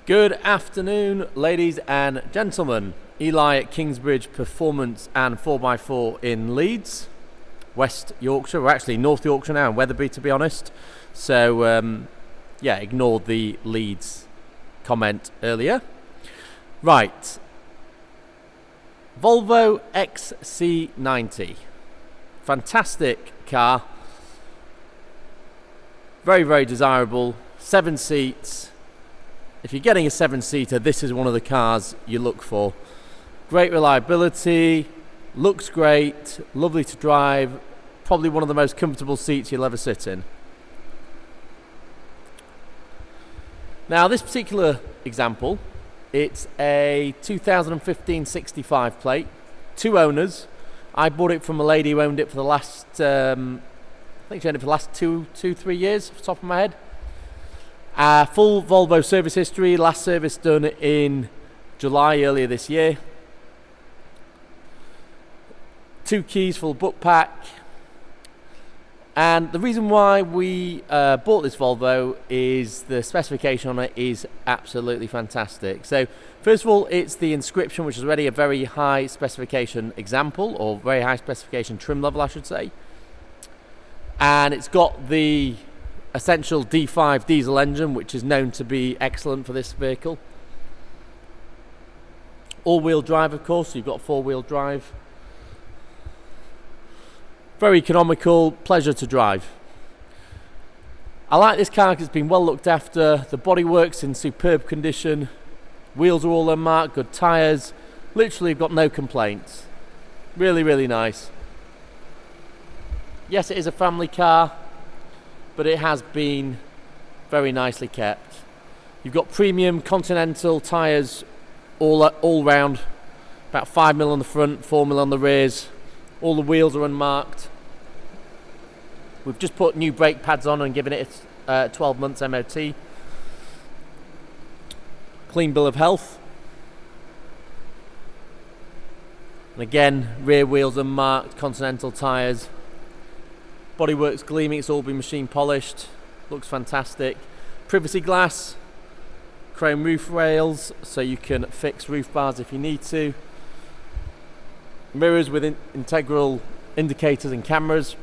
Good afternoon, ladies and gentlemen. Eli at Kingsbridge Performance and 4x4 in Leeds, West Yorkshire. We're actually North Yorkshire now, in Wetherby, to be honest. So, yeah, ignored the Leeds comment earlier. Right. Volvo XC90. Fantastic car. Very, very desirable. 7 seats. If you're getting a 7-seater, this is one of the cars you look for. Great reliability, looks great, lovely to drive, probably one of the most comfortable seats you'll ever sit in. Now, this particular example, it's a 2015 65 plate, 2 owners. I bought it from a lady who owned it for the last, I think she owned it for the last 3 years, off the top of my head. Full Volvo service history, last service done in July earlier this year. 2 keys, full book pack. And the reason why we bought this Volvo is the specification on it is absolutely fantastic. So first of all, it's the Inscription, which is already a very high specification example, or very high specification trim level, I should say. And it's got the essential D5 diesel engine, which is known to be excellent for this vehicle. All-wheel drive, of course, so you've got 4-wheel drive. Very economical, pleasure to drive. I like this car because it's been well looked after. The bodywork's in superb condition. Wheels are all unmarked, good tyres. Literally got no complaints. Really, really nice. Yes, it is a family car, but it has been very nicely kept. You've got premium Continental tyres all round, about 5mm on the front, 4mm on the rears. All the wheels are unmarked. We've just put new brake pads on and given it 12 months MOT. Clean bill of health. And again, rear wheels unmarked, Continental tyres. Bodywork's gleaming, it's all been machine polished, looks fantastic. Privacy glass, chrome roof rails, so you can fix roof bars if you need to. Mirrors with integral indicators and cameras.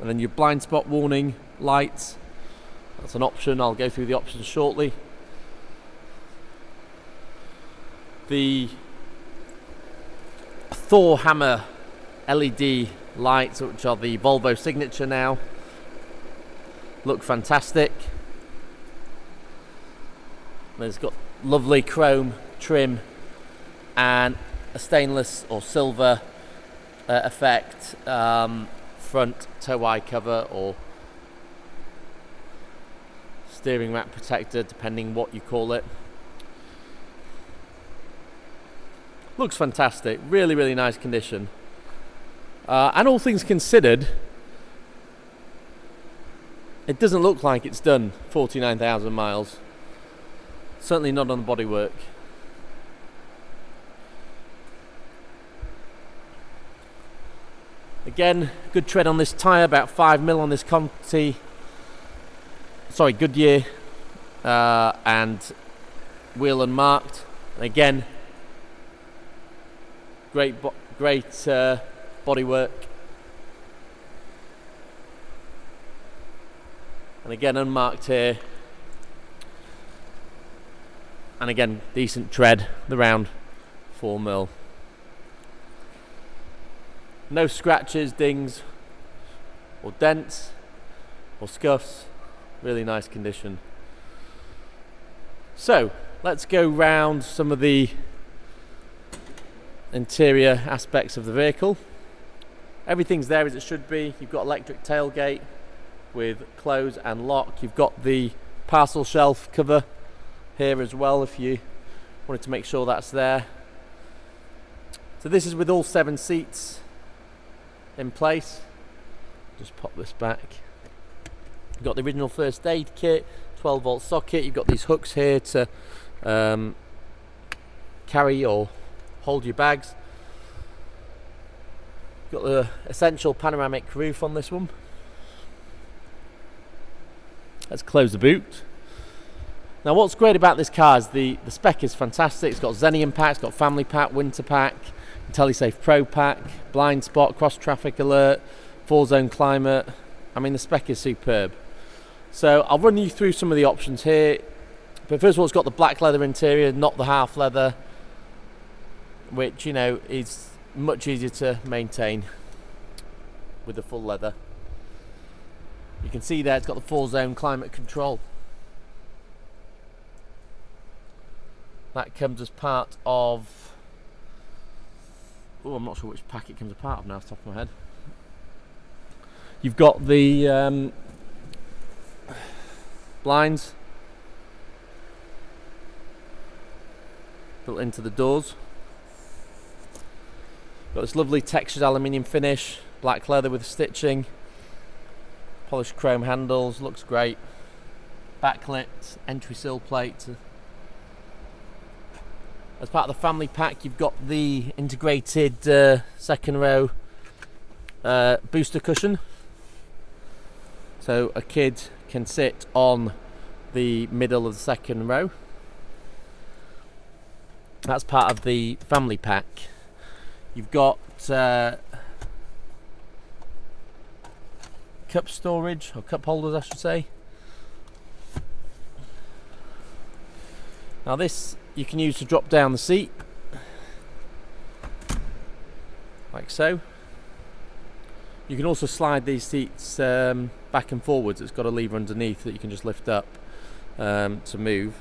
And then your blind spot warning lights. That's an option, I'll go through the options shortly. The Thor hammer LED lights, which are the Volvo signature now, look fantastic. It's got lovely chrome trim and a stainless or silver effect front tow eye cover or steering rack protector, depending what you call it. Looks fantastic, really, really nice condition. And all things considered, it doesn't look like it's done 49,000 miles. Certainly not on the bodywork. Again, good tread on this tyre, about 5mm on this Goodyear, and wheel unmarked. Again, great bodywork, and again unmarked here, and again decent tread, around 4mm. No scratches, dings or dents or scuffs, really nice condition. So let's go round some of the interior aspects of the vehicle. Everything's there as it should be. You've got electric tailgate with close and lock. You've got the parcel shelf cover here as well if you wanted to make sure that's there. So this is with all 7 seats in place. Just pop this back. You've got the original first aid kit, 12-volt socket. You've got these hooks here to carry or hold your bags. Got the essential panoramic roof on this one. Let's close the boot. Now what's great about this car is the spec is fantastic. It's got Xenium pack, it's got family pack, winter pack, Intellisafe Pro Pack, blind spot, cross traffic alert, 4-zone climate. I mean, the spec is superb. So I'll run you through some of the options here. But first of all, it's got the black leather interior, not the half leather, which, you know, is much easier to maintain with the full leather. You can see there it's got the 4-zone climate control. That comes as part of, oh, I'm not sure which pack it comes as part of now off the top of my head. You've got the blinds built into the doors. Got this lovely textured aluminium finish, black leather with stitching, polished chrome handles, looks great. Backlit entry sill plate. As part of the family pack, you've got the integrated second row booster cushion, so a kid can sit on the middle of the second row. That's part of the family pack. You've got cup storage, or cup holders I should say. Now this you can use to drop down the seat, like so. You can also slide these seats back and forwards. It's got a lever underneath that you can just lift up to move.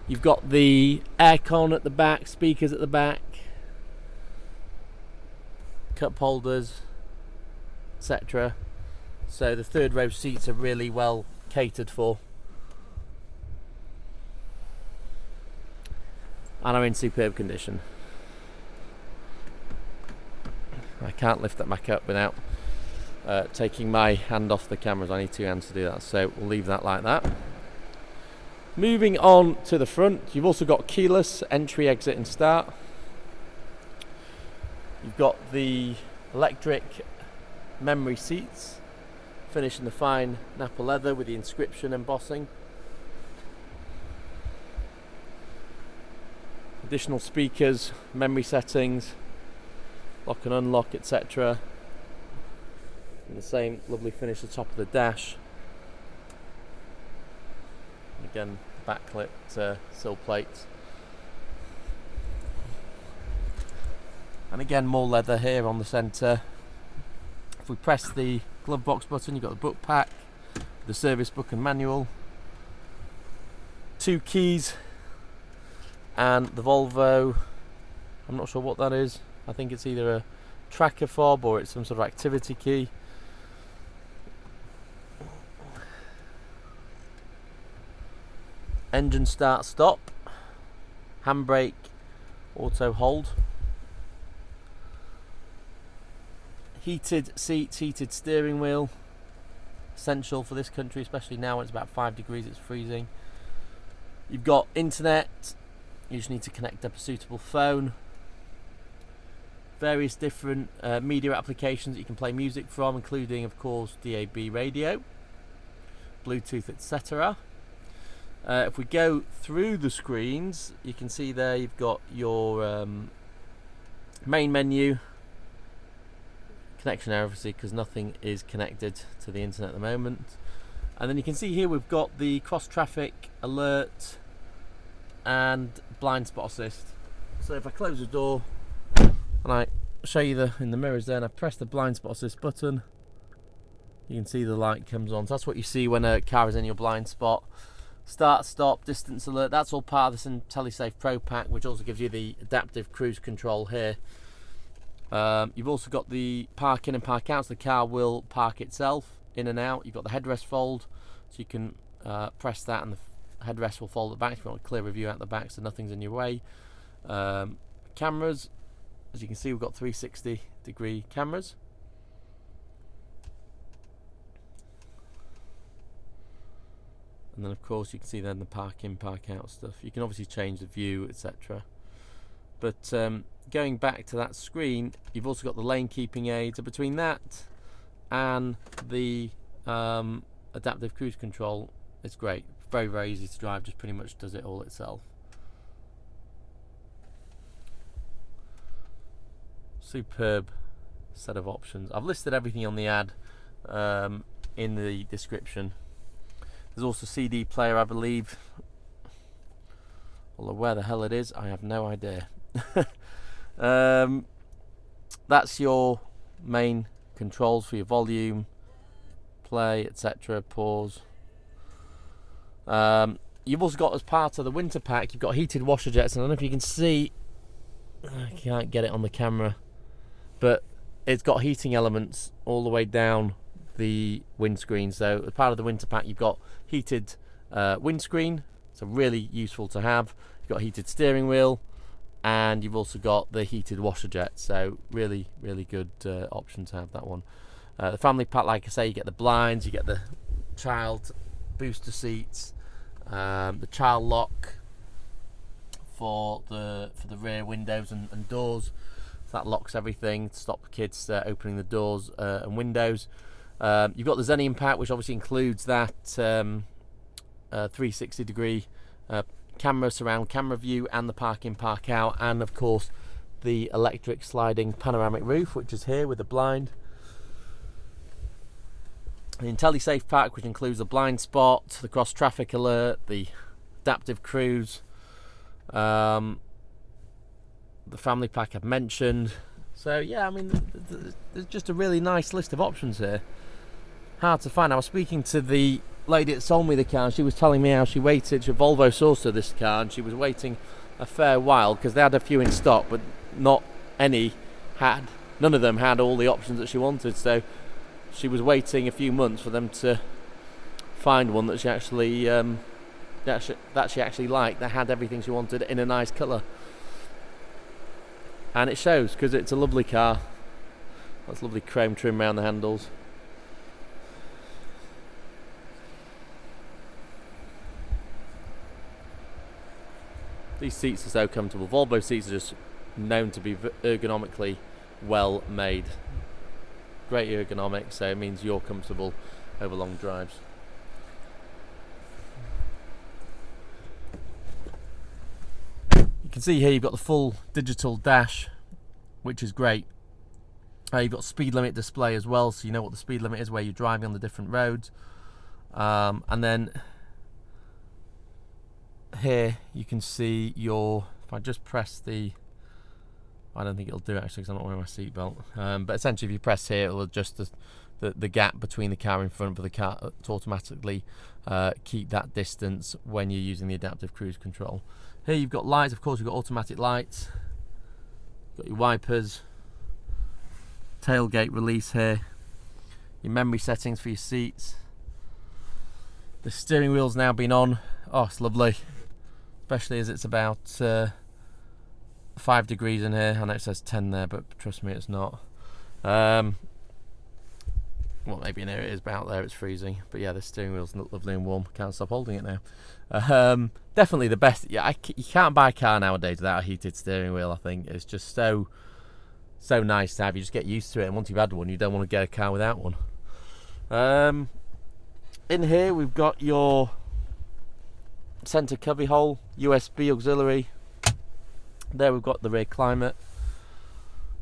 You've got the aircon at the back, speakers at the back, cup holders, etc. So the third row seats are really well catered for and are in superb condition. I can't lift that back up without taking my hand off the cameras. I need two hands to do that, so we'll leave that like that. Moving on to the front, you've also got keyless entry, exit and start. You've got the electric memory seats, finished in the fine Napa leather with the inscription embossing. Additional speakers, memory settings, lock and unlock, etc. And the same lovely finish at the top of the dash. Again, backlit sill plates. And again, more leather here on the centre. If we press the glove box button, you've got the book pack, the service book and manual, 2 keys, and the Volvo, I'm not sure what that is. I think it's either a tracker fob or it's some sort of activity key. Engine start stop, handbrake, auto hold, heated seats, heated steering wheel, essential for this country, especially now when it's about 5 degrees, it's freezing. You've got internet, you just need to connect up a suitable phone, various different media applications that you can play music from, including of course DAB radio, Bluetooth, etc. If we go through the screens, you can see there you've got your main menu, connection error obviously because nothing is connected to the internet at the moment, and then you can see here we've got the cross traffic alert and blind spot assist. So if I close the door and I show you in the mirrors there and I press the blind spot assist button, you can see the light comes on. So that's what you see when a car is in your blind spot. Start, stop, distance alert, that's all part of this Intellisafe Pro Pack, which also gives you the adaptive cruise control here. You've also got the park in and park out, so the car will park itself in and out. You've got the headrest fold, so you can press that and the headrest will fold at the back if you want a clear view out the back so nothing's in your way. Cameras, as you can see, we've got 360 degree cameras. And then of course you can see then the park in, park out stuff. You can obviously change the view, etc. But going back to that screen, you've also got the lane keeping aid. So between that and the adaptive cruise control, it's great. very, very easy to drive, just pretty much does it all itself. Superb set of options. I've listed everything on the ad in the description. There's also CD player, I believe. Although where the hell it is, I have no idea. That's your main controls for your volume, play, etc., pause. You've also got, as part of the winter pack, you've got heated washer jets, and I don't know if you can see, I can't get it on the camera, but it's got heating elements all the way down the windscreen. So as part of the winter pack, you've got heated windscreen, so really useful to have. You've got heated steering wheel, and you've also got the heated washer jet, so really, really good option to have that one. The family pack, like I say, you get the blinds, you get the child booster seats, the child lock for the rear windows and doors. So that locks everything to stop the kids opening the doors and windows. You've got the Xenium pack, which obviously includes that 360 degree camera, surround camera view, and the park in, park out, and of course the electric sliding panoramic roof, which is here with the blind. The Intellisafe pack, which includes the blind spot, the cross traffic alert, the adaptive cruise, the family pack I've mentioned. So yeah, I mean, there's just a really nice list of options here. Hard to find. I was speaking to the lady that sold me the car, and she was telling me how she waited. She Volvo sourced her this car, and she was waiting a fair while because they had a few in stock, but none of them had all the options that she wanted. So she was waiting a few months for them to find one that she actually liked, that had everything she wanted in a nice colour. And it shows, because it's a lovely car. That's lovely chrome trim around the handles. These seats are so comfortable. Volvo seats are just known to be ergonomically well made. Great ergonomics, so it means you're comfortable over long drives. You can see here you've got the full digital dash, which is great. You've got speed limit display as well, so you know what the speed limit is where you're driving on the different roads. And then here you can see your, if I just press the, I don't think it'll do it actually because I'm not wearing my seatbelt, but essentially if you press here, it'll adjust the gap between the car in front for the car to automatically keep that distance when you're using the adaptive cruise control. Here you've got lights, of course. You've got automatic lights, you've got your wipers, tailgate release here, your memory settings for your seats. The steering wheel's now been on. Oh, it's lovely, especially as it's about 5 degrees in here. I know it says 10 there, but trust me, it's not. Well, maybe in here it is, but out there it's freezing. But yeah, the steering wheel's lovely and warm. Can't stop holding it now. Definitely the best. Yeah, you can't buy a car nowadays without a heated steering wheel. I think it's just so nice to have. You just get used to it, and once you've had one, you don't want to get a car without one. In here we've got your centre cubby hole, USB auxiliary. There we've got the rear climate.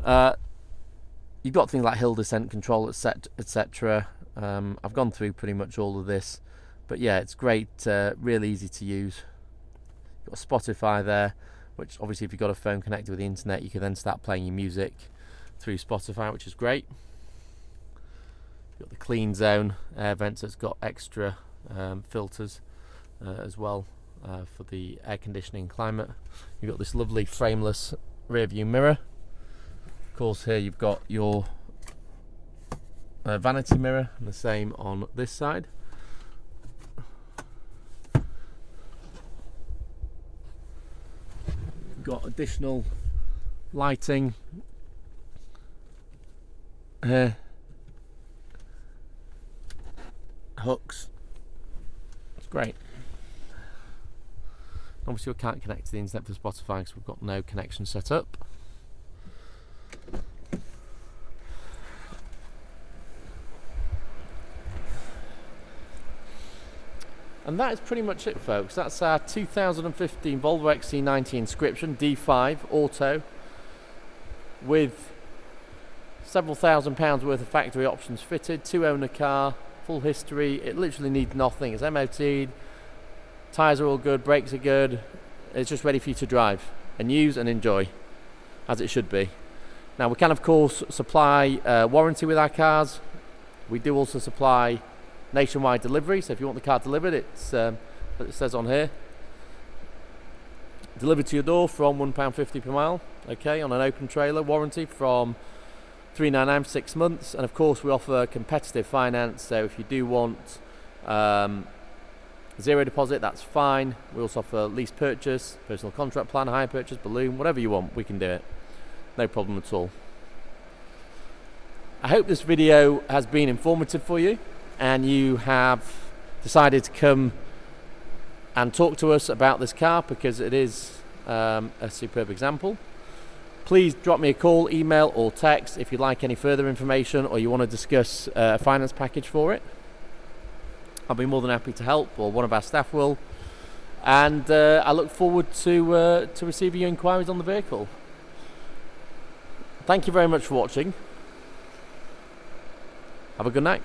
You've got things like hill descent control, etc. I've gone through pretty much all of this, but yeah, it's great, really easy to use. You've got Spotify there, which obviously if you've got a phone connected with the internet, you can then start playing your music through Spotify, which is great. You've got the clean zone air vents, so it's got extra filters as well for the air conditioning and climate. You've got this lovely frameless rear view mirror. Of course, here you've got your vanity mirror, and the same on this side. You've got additional lighting here, hooks. It's great. Obviously we can't connect to the internet for Spotify because we've got no connection set up. And And that is pretty much it, folks. That's our 2015 Volvo XC90 Inscription D5 Auto with several £1,000s worth of factory options fitted, 2-owner car, full history. It literally needs nothing. It's MOT'd, tyres are all good, brakes are good. It's just ready for you to drive and use and enjoy, as it should be. Now, we can of course supply warranty with our cars. We do also supply nationwide delivery, so if you want the car delivered, it's it says on here, delivered to your door from £1.50 per mile, okay, on an open trailer. Warranty from $399 for 6 months, and of course we offer competitive finance, so if you do want zero deposit, that's fine. We also offer lease purchase, personal contract plan, hire purchase, balloon, whatever you want, we can do it, no problem at all. I hope this video has been informative for you and you have decided to come and talk to us about this car, because it is a superb example. Please drop me a call, email or text if you'd like any further information or you want to discuss a finance package for it. I'll be more than happy to help, or one of our staff will, and I look forward to receiving your inquiries on the vehicle. Thank you very much for watching. Have a good night.